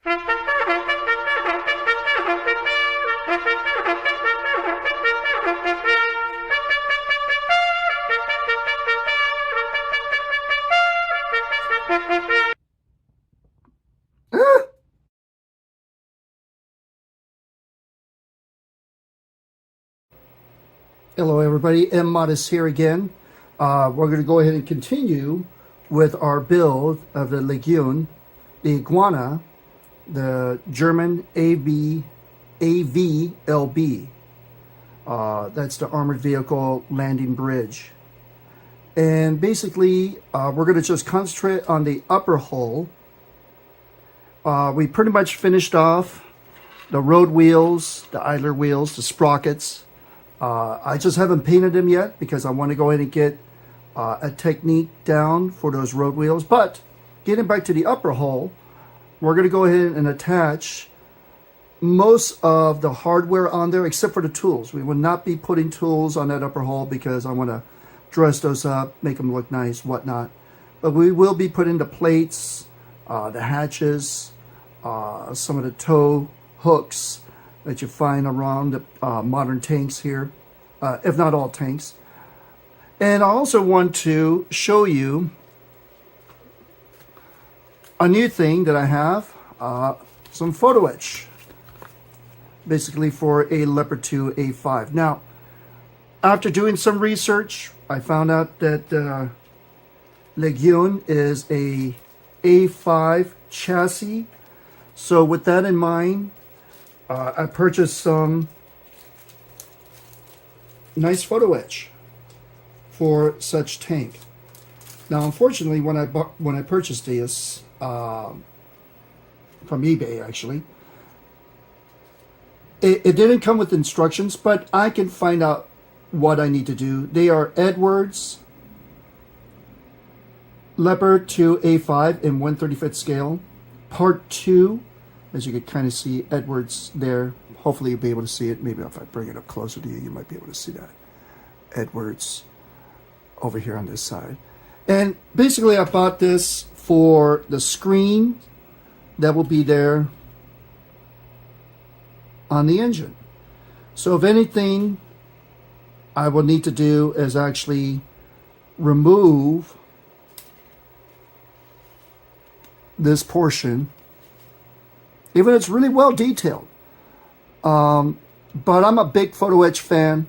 Hello everybody, M Modest here again. We're going to go ahead and continue with our build of the Leguan, the Iguana, the German AVLB. That's the Armored Vehicle Landing Bridge. And basically, we're going to just concentrate on the upper hull. We pretty much finished off the road wheels, the idler wheels, the sprockets. I just haven't painted them yet because I want to go ahead and get a technique down for those road wheels. But getting back to the upper hull, we're going to go ahead and attach most of the hardware on there except for the tools. We will not be putting tools on that upper hull because I want to dress those up, make them look nice, whatnot. But we will be putting the plates, the hatches, some of the tow hooks that you find around the modern tanks here, if not all tanks. And I also want to show you a new thing that I have, some photo etch, basically for a Leopard 2 A5. Now, after doing some research, I found out that Leguan is a A5 chassis. So with that in mind, I purchased some nice photo etch for such tank. Now, unfortunately, when I purchased this from eBay, actually, it didn't come with instructions, but I can find out what I need to do. They are Eduard's Leopard 2 A5 in 1/35th scale, Part 2. As you can kind of see Eduard's there. Hopefully you'll be able to see it. Maybe if I bring it up closer to you, you might be able to see that. Eduard's over here on this side. And basically I bought this for the screen that will be there on the engine. So if anything I will need to do is actually remove this portion. Even it's really well detailed. But I'm a big photo etch fan.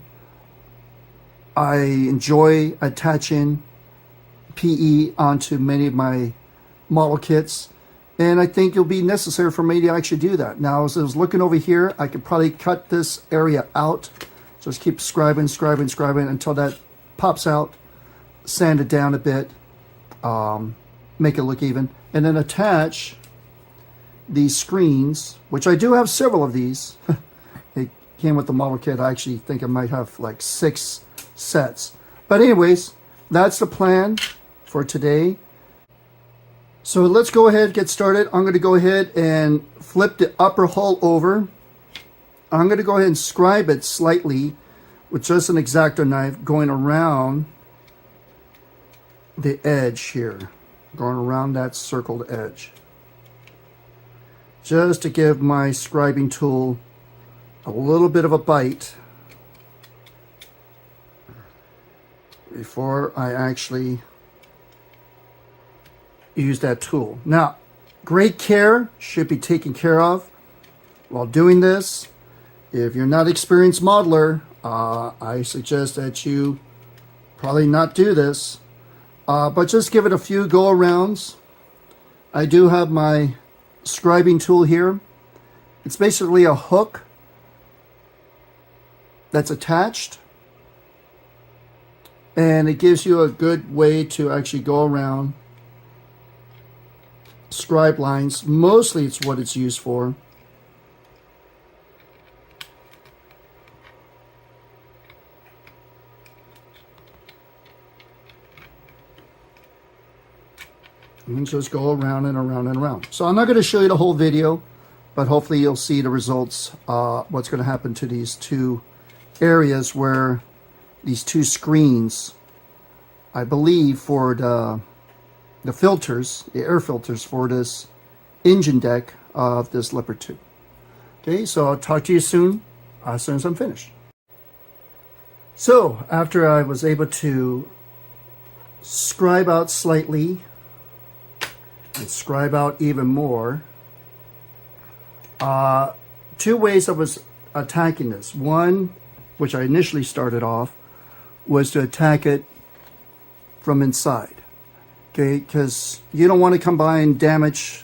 I enjoy attaching PE onto many of my model kits. And I think it'll be necessary for me to actually do that. Now, as I was looking over here, I could probably cut this area out. Just keep scribing until that pops out. Sand it down a bit. Make it look even. And then attach these screens, which I do have several of these. It came with the model kit. I actually think I might have like 6 sets. But anyways, that's the plan for today. So let's go ahead and get started. I'm going to go ahead and flip the upper hull over. I'm going to go ahead and scribe it slightly with just an X-Acto knife going around the edge here. Going around that circled edge. Just to give my scribing tool a little bit of a bite before I actually use that tool. Now, great care should be taken care of while doing this. If you're not an experienced modeler, I suggest that you probably not do this, but just give it a few go-arounds. I do have my scribing tool here. It's basically a hook that's attached, and it gives you a good way to actually go around scribe lines. Mostly it's what it's used for. And just go around and around and around. So I'm not going to show you the whole video, but hopefully you'll see the results, what's going to happen to these two areas where these two screens, I believe for the filters, the air filters for this engine deck of this Leopard 2. Okay, so I'll talk to you soon as I'm finished. So after I was able to scribe out slightly and scribe out even more, two ways I was attacking this. One, which I initially started off, was to attack it from inside. Okay, because you don't want to come by and damage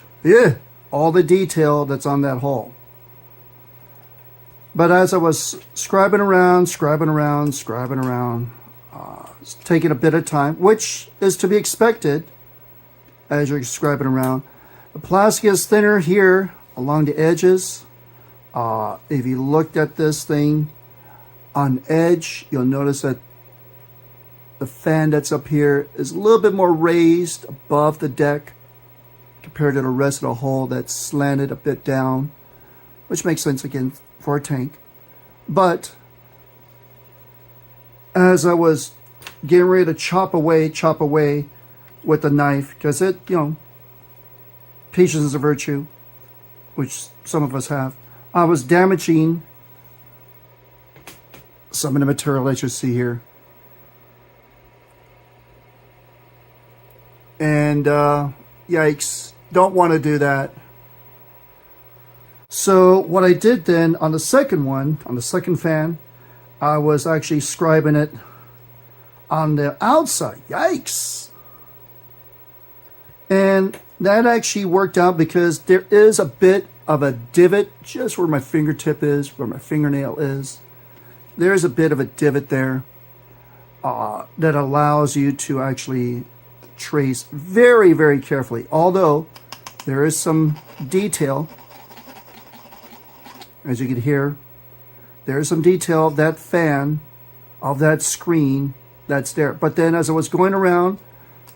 all the detail that's on that hull. But as I was scribing around, it's taking a bit of time, which is to be expected as you're scribing around. The plastic is thinner here along the edges. If you looked at this thing on edge, you'll notice that the fan that's up here is a little bit more raised above the deck compared to the rest of the hull that's slanted a bit down, which makes sense again for a tank. But as I was getting ready to chop away with the knife, because it, patience is a virtue, which some of us have, I was damaging some of the material that you see here. And yikes, don't want to do that. So what I did then on the second one, on the second fan, I was actually scribing it on the outside. Yikes. And that actually worked out because there is a bit of a divot just where my fingertip is, where my fingernail is. There's a bit of a divot there that allows you to actually trace very, very carefully. Although there is some detail, as you can hear, there is some detail of that fan, of that screen that's there. But then as I was going around,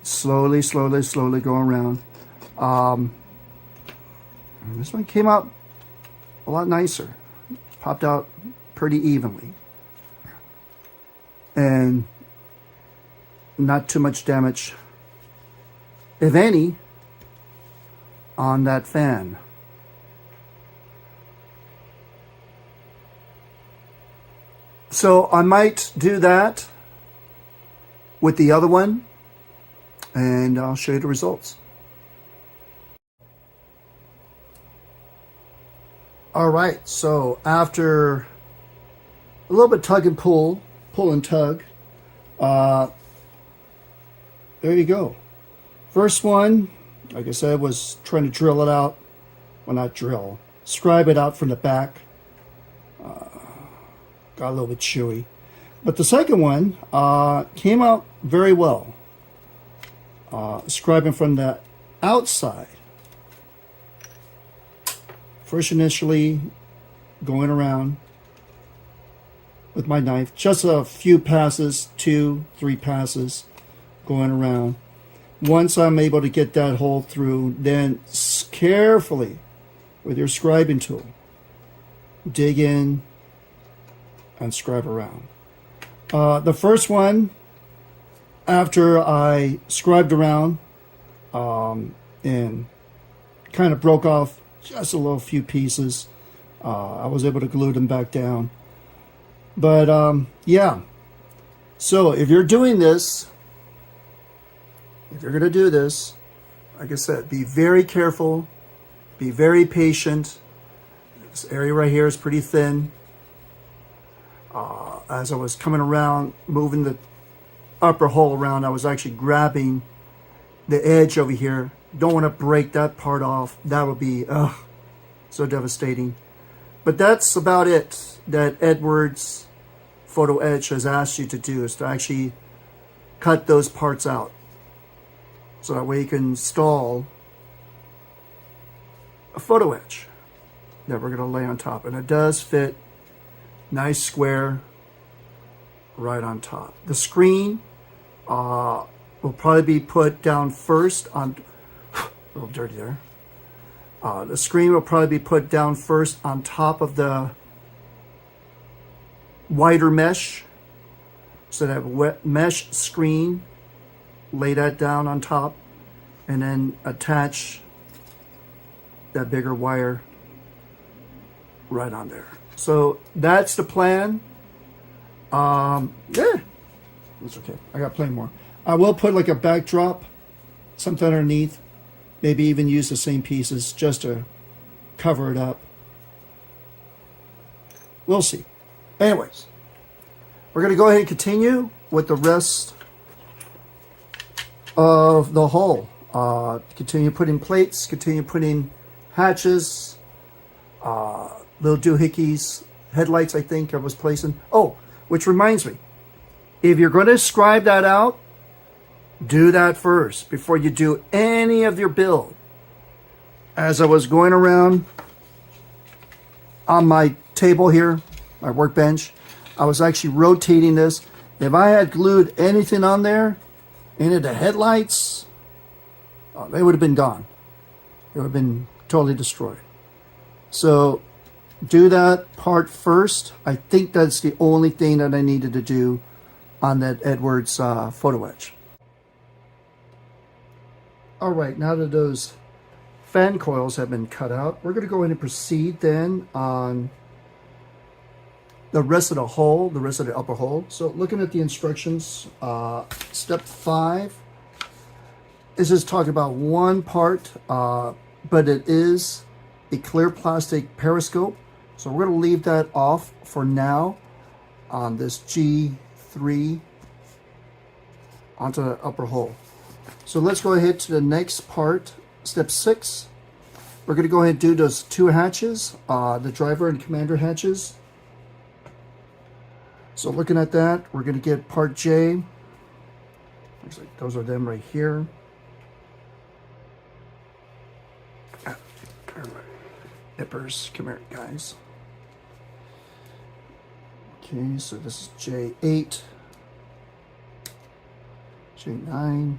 slowly going around, this one came out a lot nicer. Popped out pretty evenly. And not too much damage, if any, on that fan. So I might do that with the other one, and I'll show you the results. All right, so after a little bit pull and tug, there you go. First one, like I said, was trying to drill it out. Well, not drill, scribe it out from the back. Got a little bit chewy. But the second one came out very well. Scribing from the outside. First initially going around with my knife, just a few passes, 2-3 passes going around. Once I'm able to get that hole through, then carefully with your scribing tool, dig in and scribe around. The first one, after I scribed around and kind of broke off just a little few pieces, I was able to glue them back down. But yeah, so if you're doing this, if you're going to do this, like I said, be very careful, be very patient. This area right here is pretty thin. As I was coming around, moving the upper hole around, I was actually grabbing the edge over here. Don't want to break that part off. That would be so devastating. But that's about it that Eduard's Photo Etch has asked you to do, is to actually cut those parts out. So that way you can install a photo etch that we're going to lay on top. And it does fit nice square right on top. The screen will probably be put down first on, a little dirty there. The screen will probably be put down first on top of the wider mesh. So that wet mesh screen, lay that down on top, and then attach that bigger wire right on there. So that's the plan. Yeah, that's okay. I got plenty more. I will put like a backdrop, something underneath, maybe even use the same pieces just to cover it up. We'll see. Anyways, we're going to go ahead and continue with the rest of the hull. Continue putting plates, continue putting hatches, little doohickeys, headlights I think I was placing. Oh, which reminds me, if you're going to scribe that out, do that first before you do any of your build. As I was going around on my table here, my workbench, I was actually rotating this. If I had glued anything on there, any of the headlights, they would have been gone. They would have been totally destroyed. So do that part first. I think that's the only thing that I needed to do on that Eduard's photo etch. All right, now that those fan coils have been cut out, we're going to go in and proceed then on the rest of the hull, the rest of the upper hull. So looking at the instructions, step 5, this is talking about one part, but it is a clear plastic periscope. So we're going to leave that off for now on this G3 onto the upper hull. So let's go ahead to the next part, step 6. We're going to go ahead and do those 2 hatches, the driver and commander hatches. So looking at that, we're going to get part J. Looks like those are them right here. Nippers, come here, guys. Okay, so this is J8, J9.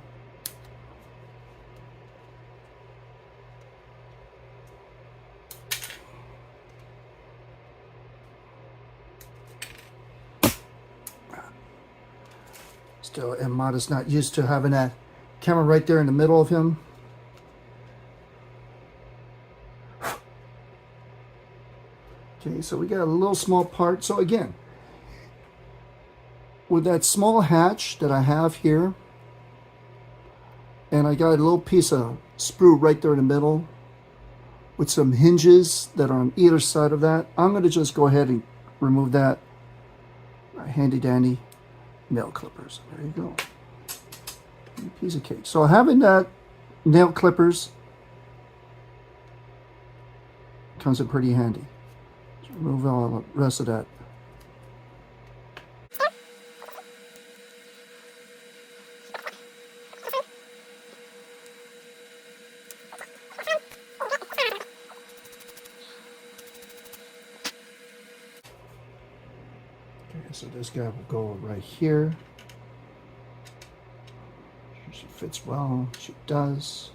Still, Mod is not used to having that camera right there in the middle of him. Okay, so we got a little small part. So again, with that small hatch that I have here, and I got a little piece of sprue right there in the middle with some hinges that are on either side of that, I'm going to just go ahead and remove that. Handy dandy nail clippers. There you go. Piece of cake. So having that nail clippers comes in pretty handy. Just remove all the rest of that. So this guy will go right here. She fits well. She does.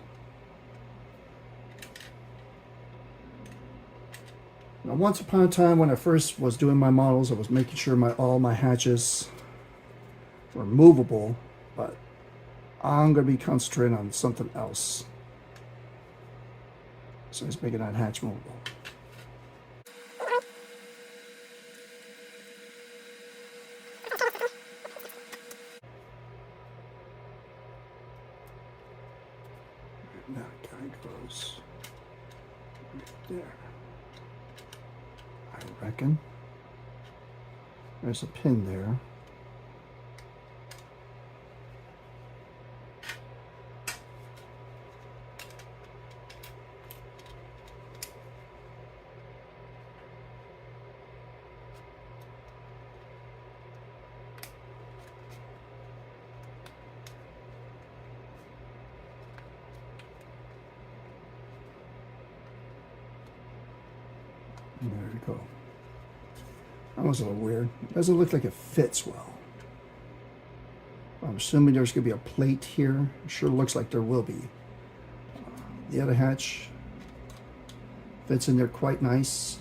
Now, once upon a time, when I first was doing my models, I was making sure all my hatches were movable, but I'm going to be concentrating on something else. So he's making that hatch movable. That guy goes right there. I reckon. There's a pin there. There we go. That was a little weird. It doesn't look like it fits well. I'm assuming there's going to be a plate here. It sure looks like there will be. The other hatch fits in there quite nice.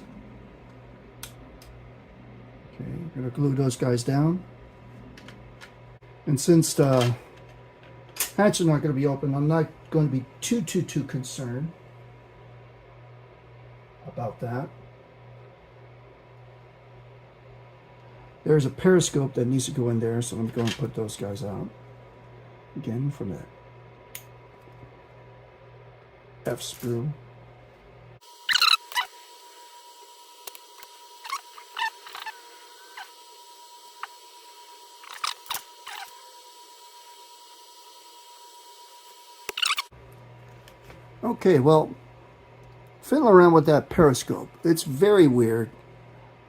Okay, I'm going to glue those guys down. And since the hatch is not going to be open, I'm not going to be too concerned. about that. There's a periscope that needs to go in there, so I'm going to put those guys out. Again, from that F screw. Okay, well, fiddling around with that periscope, it's very weird.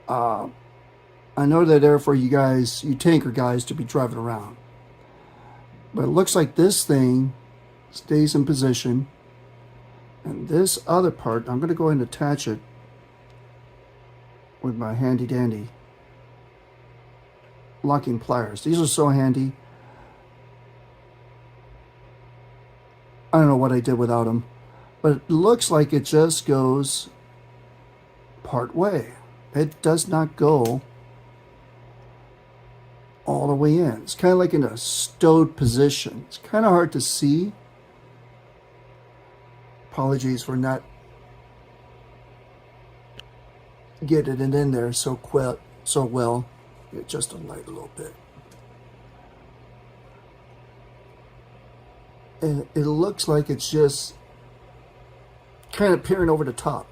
I know they're there for you guys, you tanker guys, to be driving around. But it looks like this thing stays in position. And this other part, I'm going to go ahead and attach it with my handy dandy locking pliers. These are so handy. I don't know what I did without them. But it looks like it just goes part way. It does not go all the way in. It's kind of like in a stowed position. It's kind of hard to see. Apologies for not getting it in there so well. Just a light a little bit. And it looks like it's just kind of peering over the top,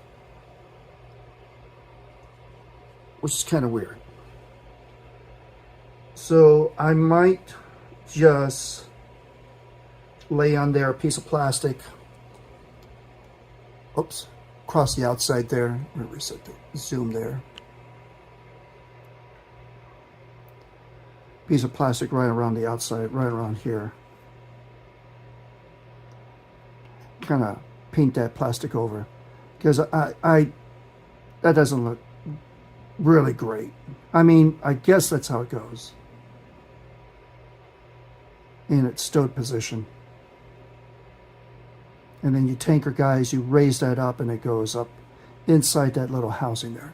which is kind of weird. So I might just lay on there a piece of plastic. Oops, across the outside there. I'm going to reset the zoom there. Piece of plastic right around the outside, right around here. Kind of paint that plastic over, because that doesn't look really great. I mean, I guess that's how it goes in its stowed position. And then you tanker guys, you raise that up and it goes up inside that little housing there.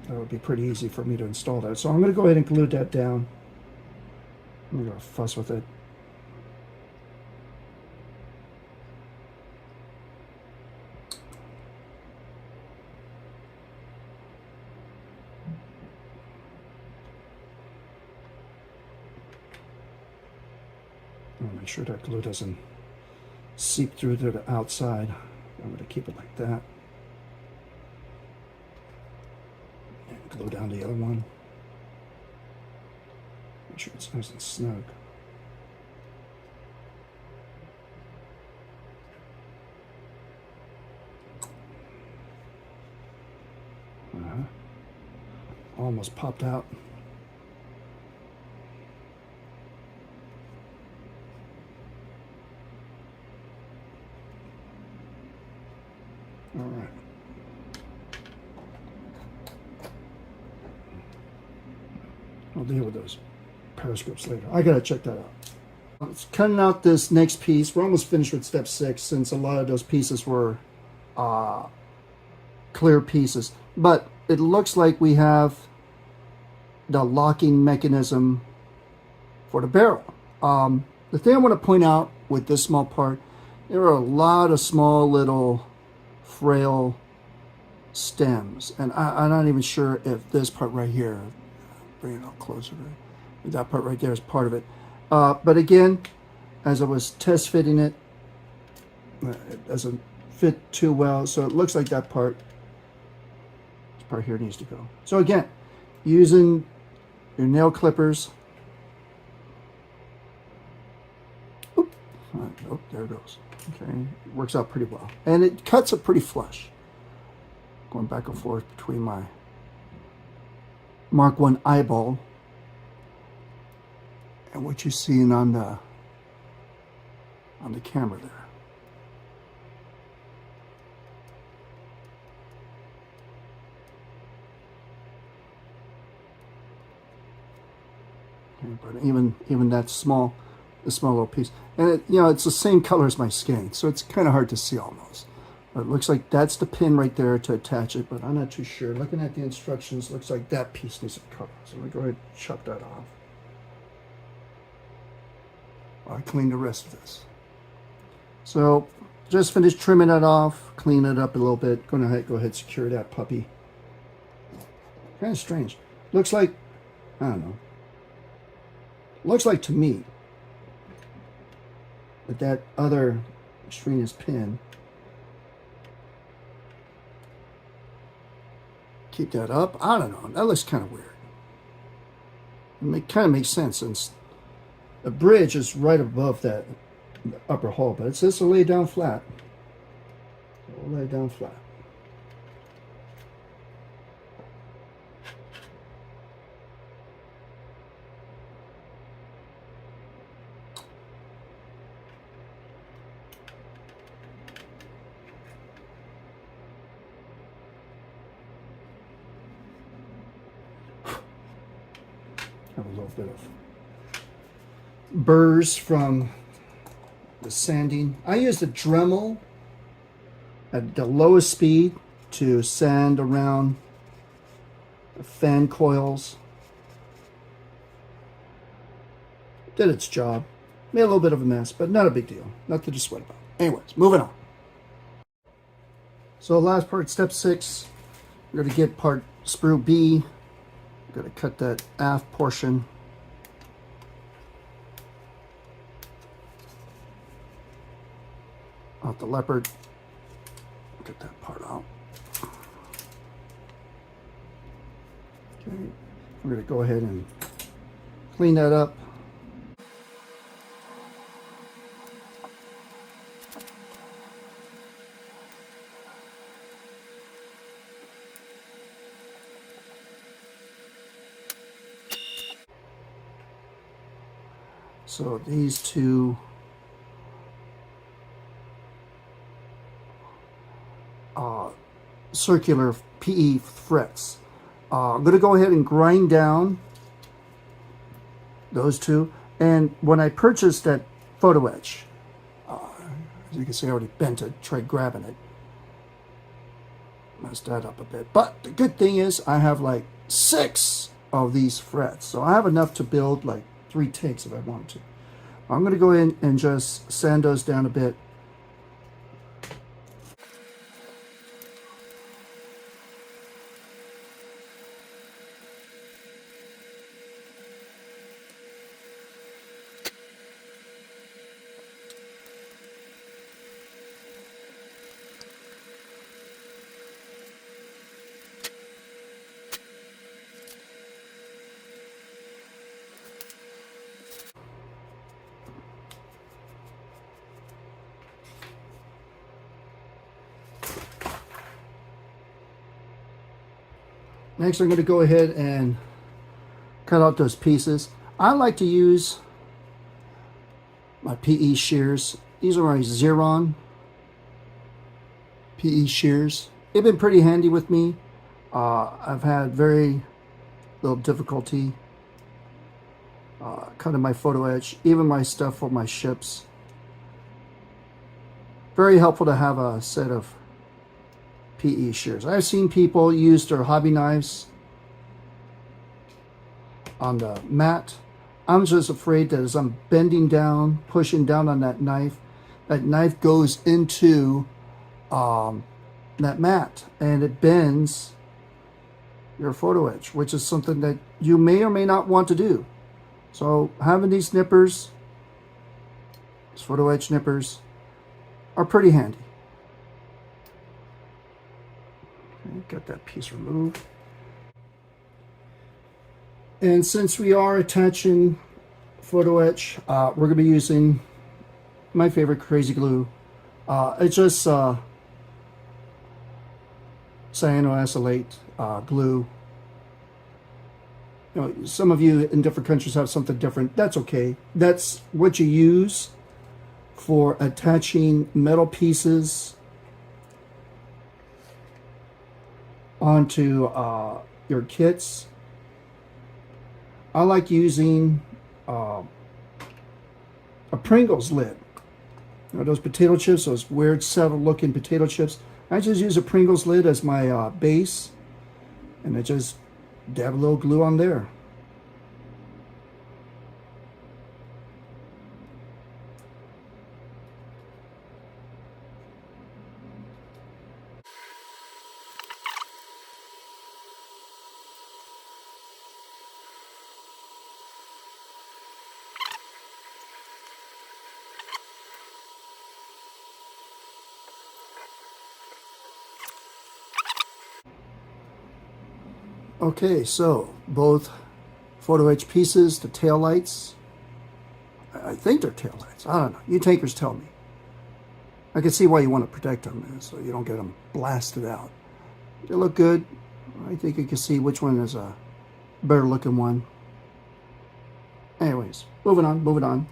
That would be pretty easy for me to install that. So I'm going to go ahead and glue that down. I'm going to fuss with it. Make sure that glue doesn't seep through to the outside. I'm going to keep it like that. And glue down the other one. Make sure it's nice and snug. Almost popped out. All right. I'll deal with those periscopes later. I gotta check that out. It's cutting out this next piece. We're almost finished with step 6, since a lot of those pieces were clear pieces. But it looks like we have the locking mechanism for the barrel. The thing I want to point out with this small part, there are a lot of small little frail stems, and I'm not even sure if this part right here, bring it up closer, that part right there is part of it. But again, as I was test fitting it, it doesn't fit too well, so it looks like that part, this part here needs to go. So again, using your nail clippers. Oop. Oh, there it goes. Okay, it works out pretty well, and it cuts it pretty flush. Going back and forth between my Mark 1 eyeball and what you're seeing on the camera there. Okay, but even that small, the small little piece, and it, you know, it's the same color as my skin, so it's kind of hard to see almost. But it looks like that's the pin right there to attach it, but I'm not too sure. Looking at the instructions, looks like that piece needs to be cut. So I'm going to go ahead and chop that off. I'll clean the rest of this. So just finished trimming it off, clean it up a little bit. Go ahead and secure that puppy. Kind of strange. Looks like, I don't know. Looks like to me that other extraneous pin. Keep that up. I don't know. That looks kind of weird. It kind of makes sense since the bridge is right above that upper hull, but it says to lay down flat. So we'll lay down flat. Have a little bit of burrs from the sanding. I use the Dremel at the lowest speed to sand around the fan coils. Did its job. Made a little bit of a mess, but not a big deal. Nothing to sweat about. Anyways, moving on. So last part, step 6. We're going to get part sprue B. Got to cut that aft portion. Off the Leopard. Get that part out. Okay, we're going to go ahead and clean that up. So these two circular PE frets. I'm going to go ahead and grind down those two. And when I purchased that photo etch, as you can see, I already bent it, tried grabbing it. Messed that up a bit. But the good thing is I have like 6 of these frets. So I have enough to build like 3 takes if I want to. I'm going to go in and just sand those down a bit. Next, I'm going to go ahead and cut out those pieces. I like to use my PE shears. These are my Xeron PE shears. They've been pretty handy with me. I've had very little difficulty cutting my photo etch, even my stuff for my ships. Very helpful to have a set of PE shears. I've seen people use their hobby knives on the mat. I'm just afraid that as I'm bending down, pushing down on that knife goes into that mat and it bends your photo etch, which is something that you may or may not want to do. So having these nippers, these photo etch nippers, are pretty handy. Got that piece removed. And since we are attaching photo etch, we're going to be using my favorite crazy glue. It's just cyanoacrylate glue. You know, some of you in different countries have something different. That's okay. That's what you use for attaching metal pieces onto your kits. I like using a Pringles lid. You know, those potato chips, those weird settled looking potato chips. I just use a Pringles lid as my base, and I just dab a little glue on there. Okay, so both photo etch pieces, the tail lights, I think they're tail lights. I don't know. You takers tell me. I can see why you want to protect them, so you don't get them blasted out. They look good. I think you can see which one is a better looking one. Anyways, moving on.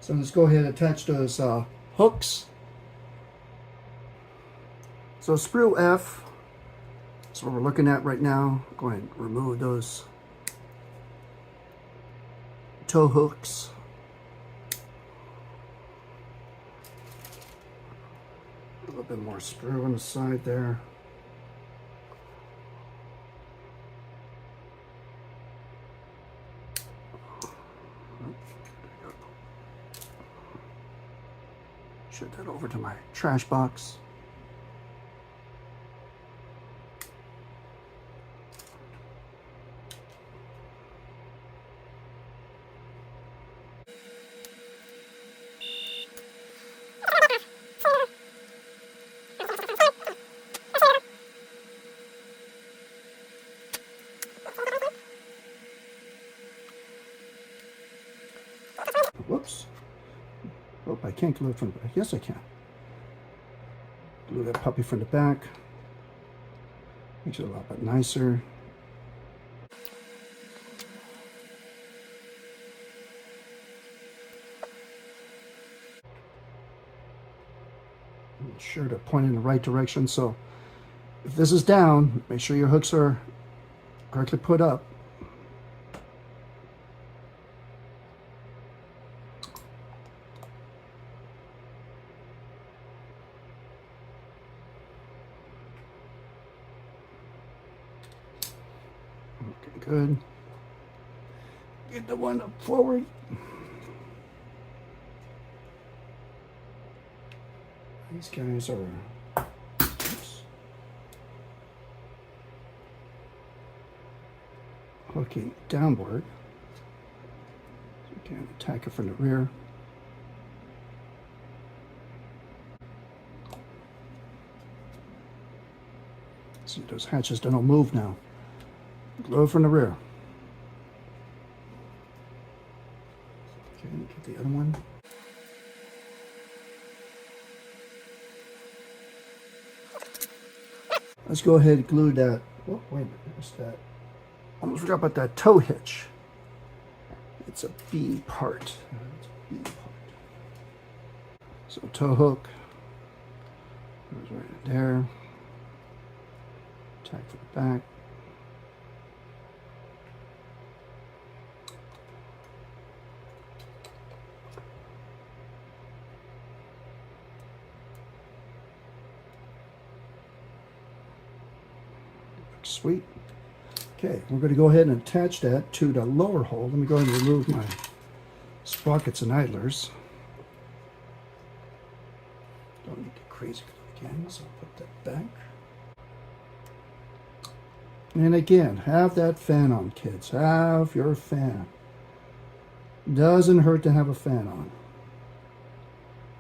So let's go ahead and attach those hooks. So sprue F, that's what we're looking at right now. Go ahead and remove those tow hooks. A little bit more sprue on the side there. Shift that over to my trash box. Whoops. Oh, I can't glue it from the back. Yes, I can. Glue that puppy from the back. Makes it a lot bit nicer. Make sure to point in the right direction. So if this is down, make sure your hooks are correctly put up. Okay, good. Get the one up forward. These guys are, oops, hooking downward. So you can attack it from the rear. See, those hatches don't move now. Glue from the rear. Okay, get the other one. Let's go ahead and glue that. Oh, wait a minute, what's that? Almost forgot about that tow hitch. It's a B part. It's a B part. So tow hook goes right in there. Tack for the back. Sweet. Okay, we're going to go ahead and attach that to the lower hole. Let me go ahead and remove my sprockets and idlers. Don't need to get crazy again, so I'll put that back. And again, have that fan on, kids. Have your fan. Doesn't hurt to have a fan on.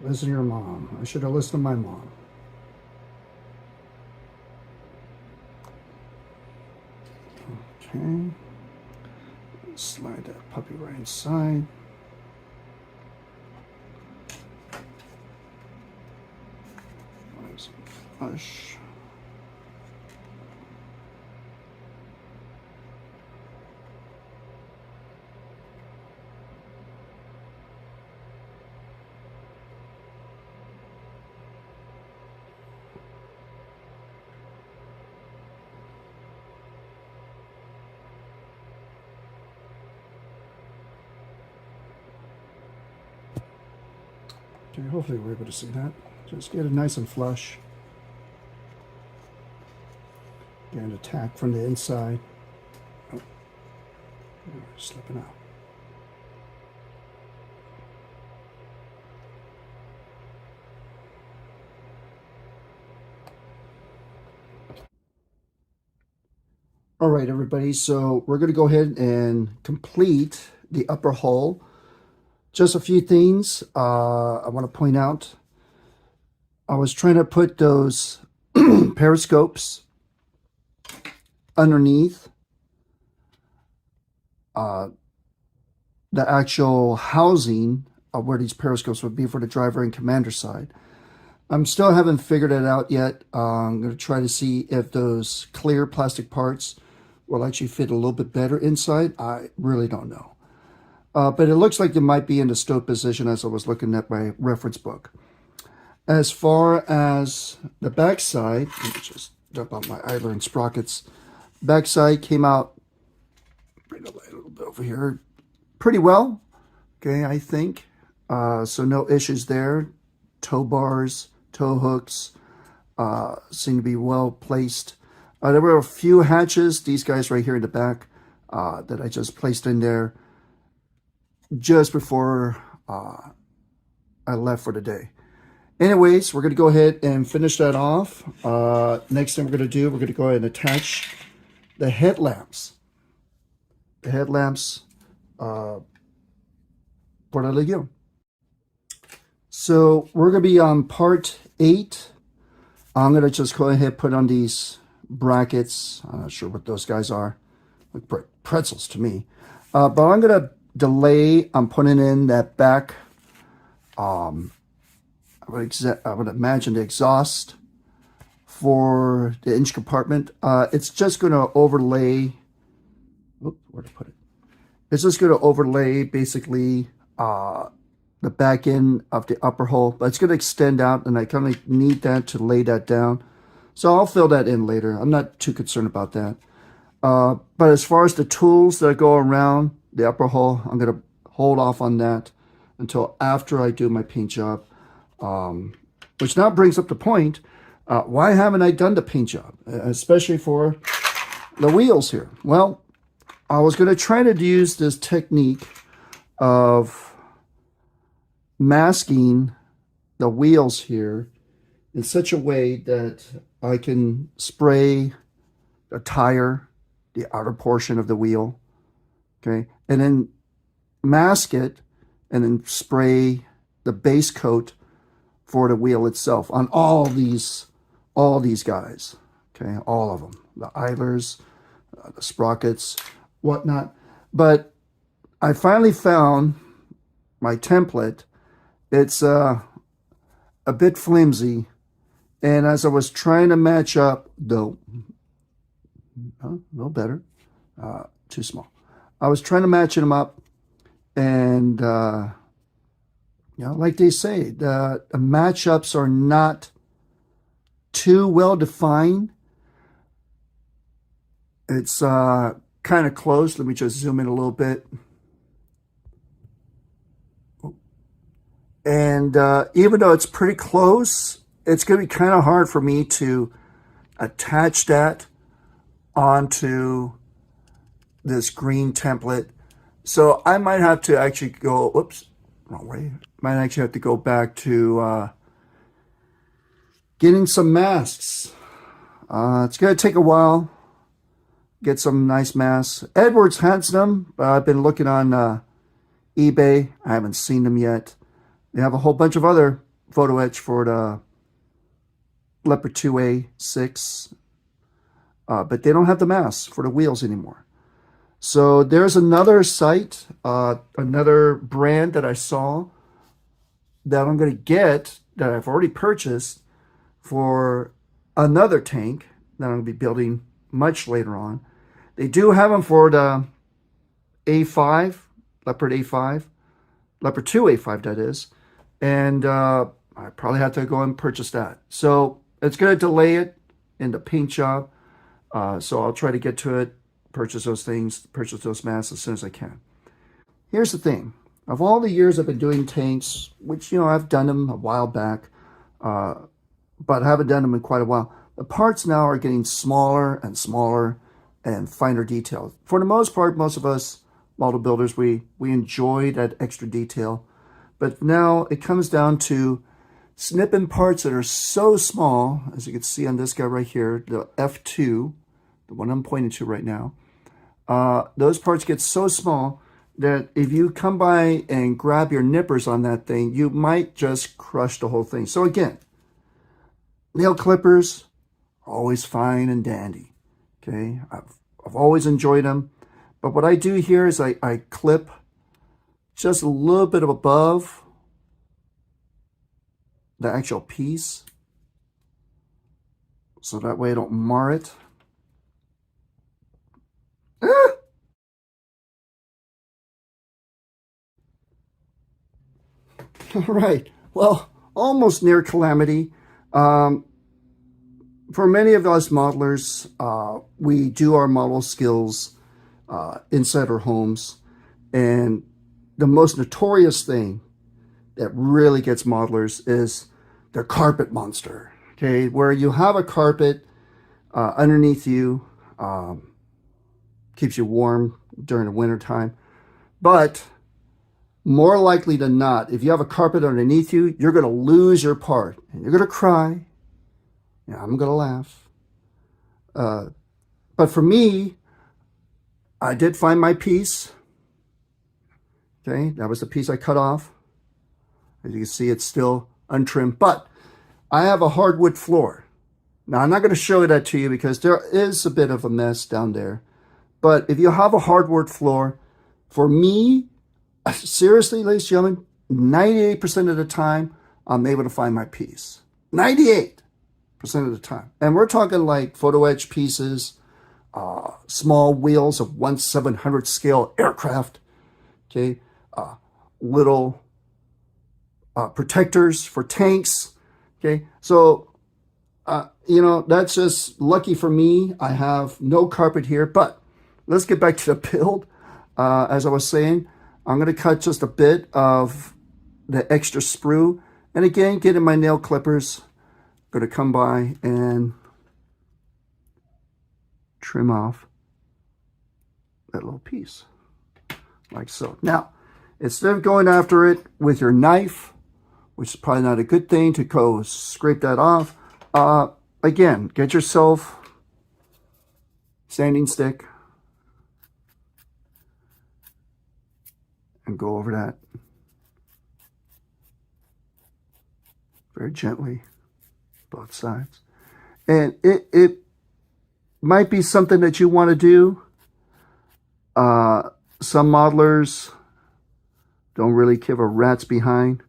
Listen to your mom. I should have listened to my mom. Okay, slide that puppy right inside. Nice and flush. Okay, hopefully we're able to see that. Just get it nice and flush. Get an attack from the inside. Oh, slipping out. All right, everybody, so we're going to go ahead and complete the upper hull. Just a few things I want to point out. I was trying to put those periscopes underneath the actual housing of where these periscopes would be for the driver and commander side. I'm still haven't figured it out yet. I'm going to try to see if those clear plastic parts will actually fit a little bit better inside. I really don't know. But it looks like it might be in the stow position as I was looking at my reference book. As far as the backside, let me just dump out my idler and sprockets. Backside came out, bring the light a little bit over here, pretty well. Okay, I think. So no issues there. Tow bars, tow hooks seem to be well placed. There were a few hatches, these guys right here in the back, that I just placed in there just before I left for the day. Anyways, we're going to go ahead and finish that off. Next thing we're going to do, we're going to go ahead and attach the headlamps. The headlamps for the Leguan. So we're going to be on part 8. I'm going to just go ahead and put on these brackets. I'm not sure what those guys are. Look like pretzels to me. But I'm going to delay on putting in that back. I would imagine the exhaust for the inch compartment. It's just going to overlay. Where to put it? It's just going to overlay basically the back end of the upper hole, but it's going to extend out, and I kind of need that to lay that down. So I'll fill that in later. I'm not too concerned about that. But as far as the tools that go around the upper hole, I'm going to hold off on that until after I do my paint job. Which now brings up the point, why haven't I done the paint job, especially for the wheels here? Well, I was going to try to use this technique of masking the wheels here in such a way that I can spray the tire, the outer portion of the wheel, okay, and then mask it and then spray the base coat for the wheel itself on all these guys, okay, all of them, the idlers, the sprockets, whatnot. But I finally found my template. It's a bit flimsy, and as I was trying to match up, though, a little better, too small. I was trying to match them up, and you know, like they say, the matchups are not too well defined. It's kind of close. Let me just zoom in a little bit. And even though it's pretty close, it's going to be kind of hard for me to attach that onto this green template. So I might have to actually go, whoops, wrong way. Might actually have to go back to getting some masks. It's going to take a while. Get some nice masks. Eduard's has them, but I've been looking on eBay. I haven't seen them yet. They have a whole bunch of other photo etch for the Leopard 2A6, but they don't have the masks for the wheels anymore. So there's another site, another brand that I saw that I'm going to get, that I've already purchased for another tank that I'm going to be building much later on. They do have them for the A5, Leopard A5, Leopard 2A5 that is. And I probably have to go and purchase that. So it's going to delay it in the paint job. So I'll try to get to it, purchase those things, purchase those masks as soon as I can. Here's the thing. Of all the years I've been doing tanks, which, you know, I've done them a while back, but haven't done them in quite a while, the parts now are getting smaller and smaller and finer detail. For the most part, most of us model builders, we enjoy that extra detail. But now it comes down to snipping parts that are so small, as you can see on this guy right here, the F2, the one I'm pointing to right now. Those parts get so small that if you come by and grab your nippers on that thing, you might just crush the whole thing. So again, nail clippers, always fine and dandy. Okay, I've always enjoyed them. But what I do here is I clip just a little bit above the actual piece, so that way I don't mar it. Ah! All right, well, almost near calamity. For many of us modelers, we do our model skills inside our homes, and the most notorious thing that really gets modelers is the carpet monster, okay? Where you have a carpet underneath you, keeps you warm during the winter time. But more likely than not, if you have a carpet underneath you, you're going to lose your part. And you're going to cry. Yeah, I'm going to laugh. But for me, I did find my piece. Okay, that was the piece I cut off. As you can see, it's still untrimmed. But I have a hardwood floor. Now, I'm not going to show that to you because there is a bit of a mess down there. But if you have a hardwood floor, for me, seriously, ladies and gentlemen, 98% of the time, I'm able to find my piece. 98% of the time. And we're talking like photo etch pieces, small wheels of 1/700 scale aircraft, okay, little protectors for tanks, okay. So, you know, that's just lucky for me. I have no carpet here, but let's get back to the build. As I was saying, I'm going to cut just a bit of the extra sprue. And again, getting my nail clippers, going to come by and trim off that little piece, like so. Now, instead of going after it with your knife, which is probably not a good thing to go scrape that off, again, get yourself sanding stick and go over that very gently, both sides. And it might be something that you want to do. Some modelers don't really give a rat's behind,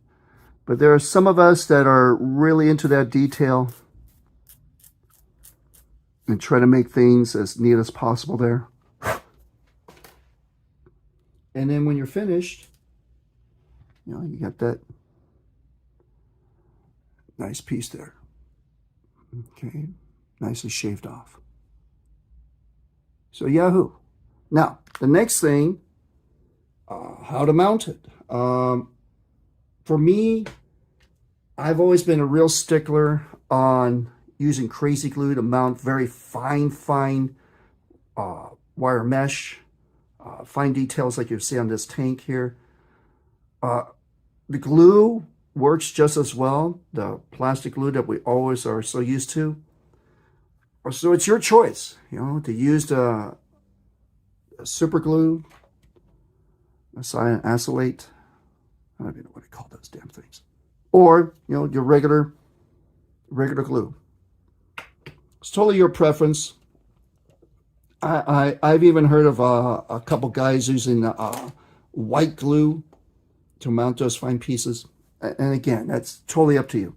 but there are some of us that are really into that detail and try to make things as neat as possible there. And then when you're finished, you know, you got that nice piece there. Okay, nicely shaved off. So yahoo. Now, the next thing, how to mount it. For me, I've always been a real stickler on using crazy glue to mount very fine wire mesh, fine details like you see on this tank here. The glue works just as well, the plastic glue that we always are so used to. So it's your choice, you know, to use the super glue, acylate. I don't even know what they call those damn things. Or, you know, your regular glue. It's totally your preference. I've even heard of a couple guys using white glue to mount those fine pieces. And again, that's totally up to you.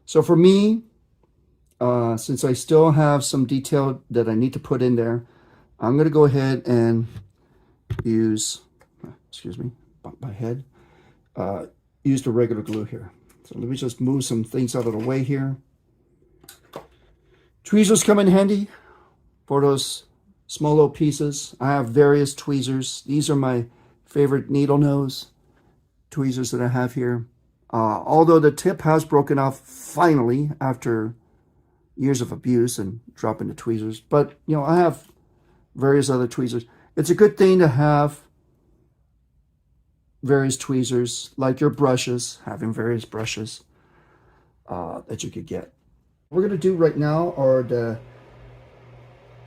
So for me, since I still have some detail that I need to put in there, I'm going to go ahead and use, excuse me, bump my head, use the regular glue here. So let me just move some things out of the way here. Tweezers come in handy for those small little pieces. I have various tweezers. These are my favorite needle nose tweezers that I have here. Although the tip has broken off finally after years of abuse and dropping the tweezers. But, you know, I have various other tweezers. It's a good thing to have various tweezers, like your brushes, having various brushes that you could get. What we're going to do right now are the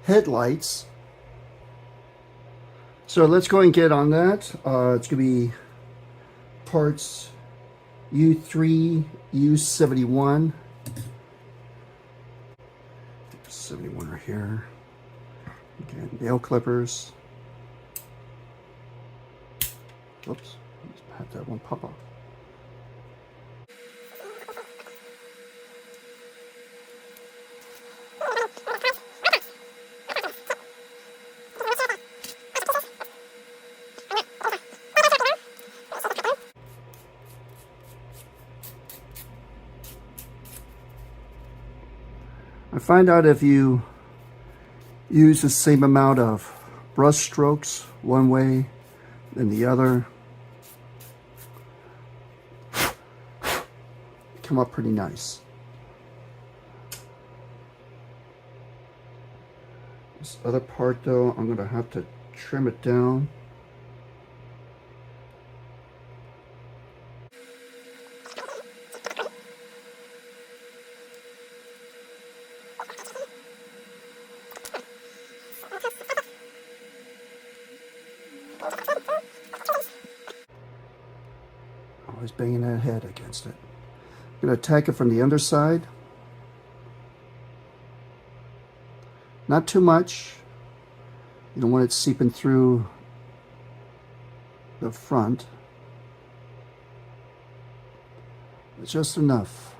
headlights. So let's go and get on that. It's going to be parts U3, U71. 71 right here. And nail clippers. Whoops, just had that one pop off. I find out if you use the same amount of brush strokes one way than the other, come up pretty nice. This other part though, I'm gonna have to trim it down. Always banging that head against it. I'm going to attack it from the underside. Not too much. You don't want it seeping through the front. But just enough.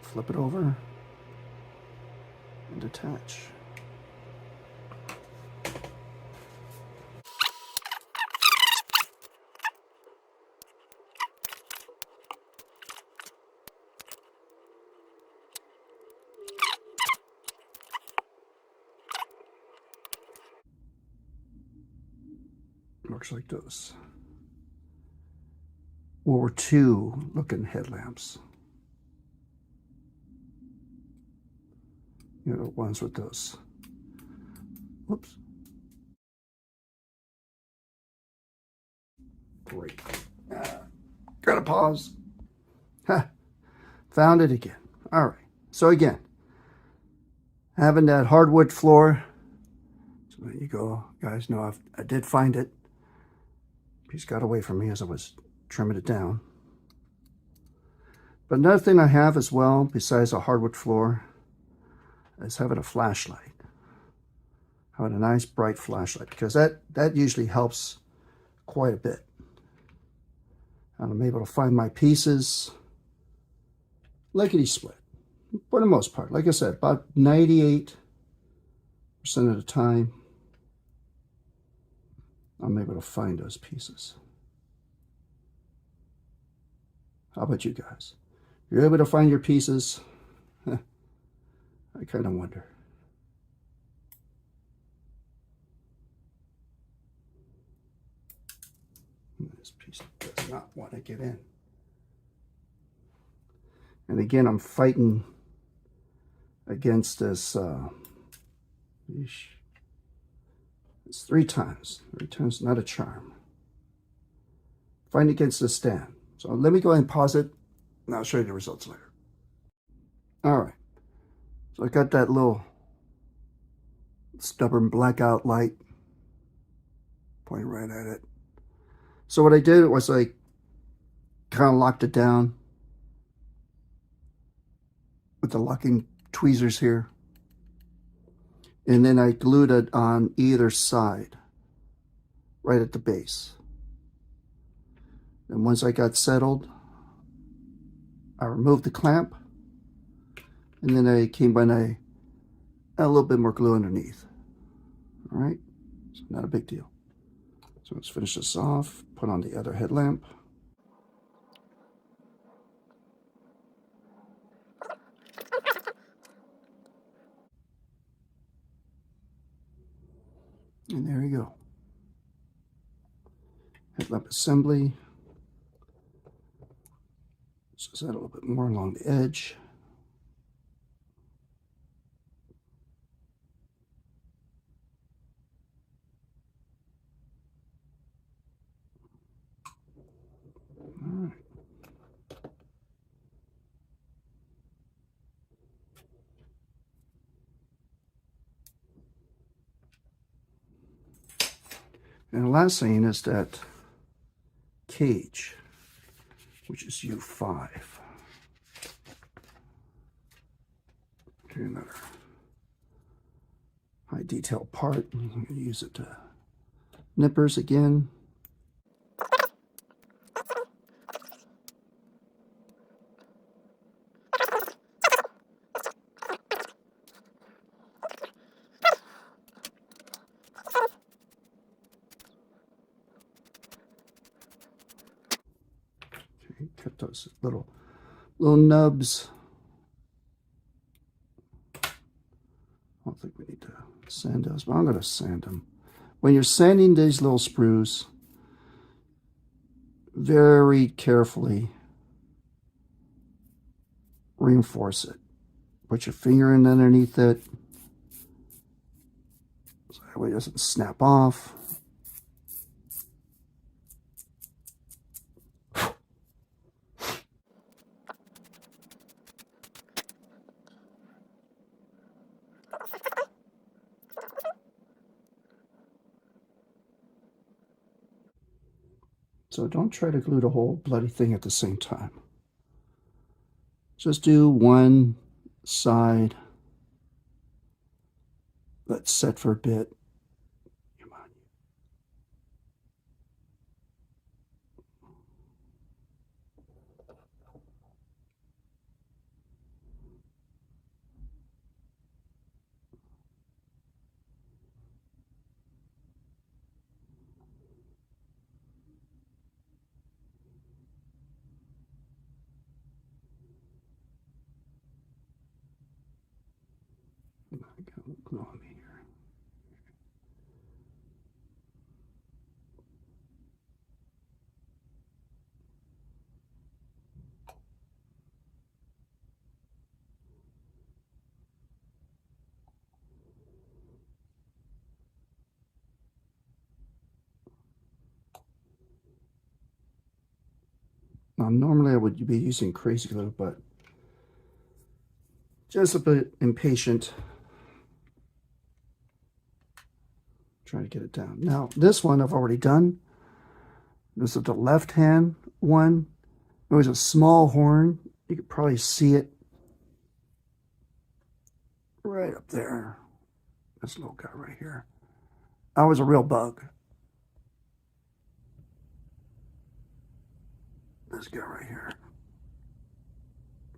Flip it over and attach. Looks like those World War II looking headlamps. You know, ones with those. Whoops. Great. Gotta pause. Ha! Found it again. All right. So again, having that hardwood floor. So there you go. You guys know I did find it. Piece got away from me as I was trimming it down. But another thing I have as well, besides a hardwood floor, is having a flashlight. Having a nice bright flashlight, because that usually helps quite a bit. And I'm able to find my pieces lickety split for the most part. Like I said, about 98% of the time, I'm able to find those pieces. How about you guys? You're able to find your pieces? I kind of wonder. This piece does not want to get in. And again, I'm fighting against this. It's three times. Three times, not a charm. Fighting against the stand. So let me go ahead and pause it, and I'll show you the results later. All right. So I got that little stubborn blackout light pointing right at it. So what I did was I kind of locked it down with the locking tweezers here. And then I glued it on either side, right at the base. And once I got settled, I removed the clamp. And then I came by and I add a little bit more glue underneath. All right, so not a big deal. So let's finish this off, put on the other headlamp. And there you go. Headlamp assembly. Just add a little bit more along the edge. All right. And the last thing is that cage, which is U5. Okay, another high detail part. I'm going to use it to nippers again. Okay, cut those little nubs. I don't think we need to sand those, but I'm going to sand them. When you're sanding these little sprues, very carefully reinforce it. Put your finger in underneath it so that way it doesn't snap off. So don't try to glue the whole bloody thing at the same time. Just do one side. Let's set for a bit. Come on. I got a little glue on me here. Now, normally I would be using crazy glue, but just a bit impatient. Trying to get it down. Now, this one I've already done. This is the left hand one. It was a small horn. You could probably see it right up there. This little guy right here. That was a real bug. This guy right here.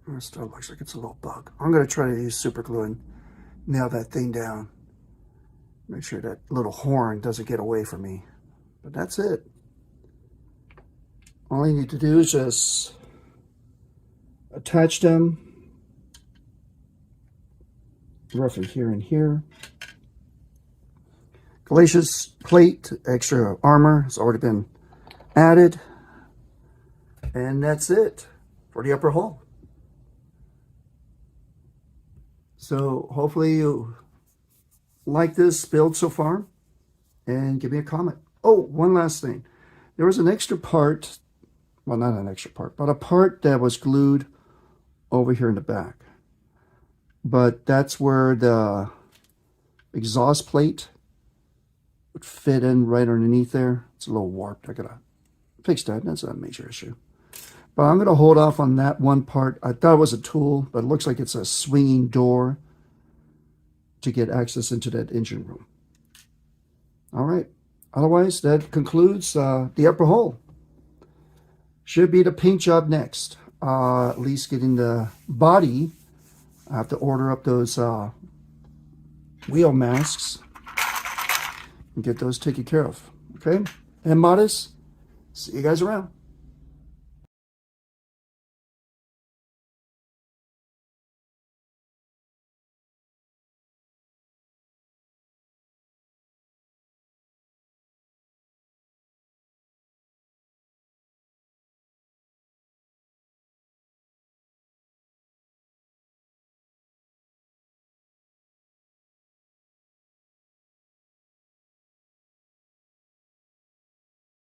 It still looks like it's a little bug. I'm going to try to use super glue and nail that thing down. Make sure that little horn doesn't get away from me. But that's it. All you need to do is just attach them roughly here and here. Glacius plate, extra armor has already been added. And that's it for the upper hull. So hopefully you like this build so far and give me a comment. Oh, one last thing. There was an extra part, well, not an extra part, but a part that was glued over here in the back. But that's where the exhaust plate would fit in right underneath there. It's a little warped. I gotta fix that. That's a major issue. But I'm going to hold off on that one part. I thought it was a tool, but it looks like it's a swinging door to get access into that engine room. All right. Otherwise, that concludes the upper hull. Should be the paint job next. At least getting the body. I have to order up those wheel masks and get those taken care of. Okay? And Modest, see you guys around.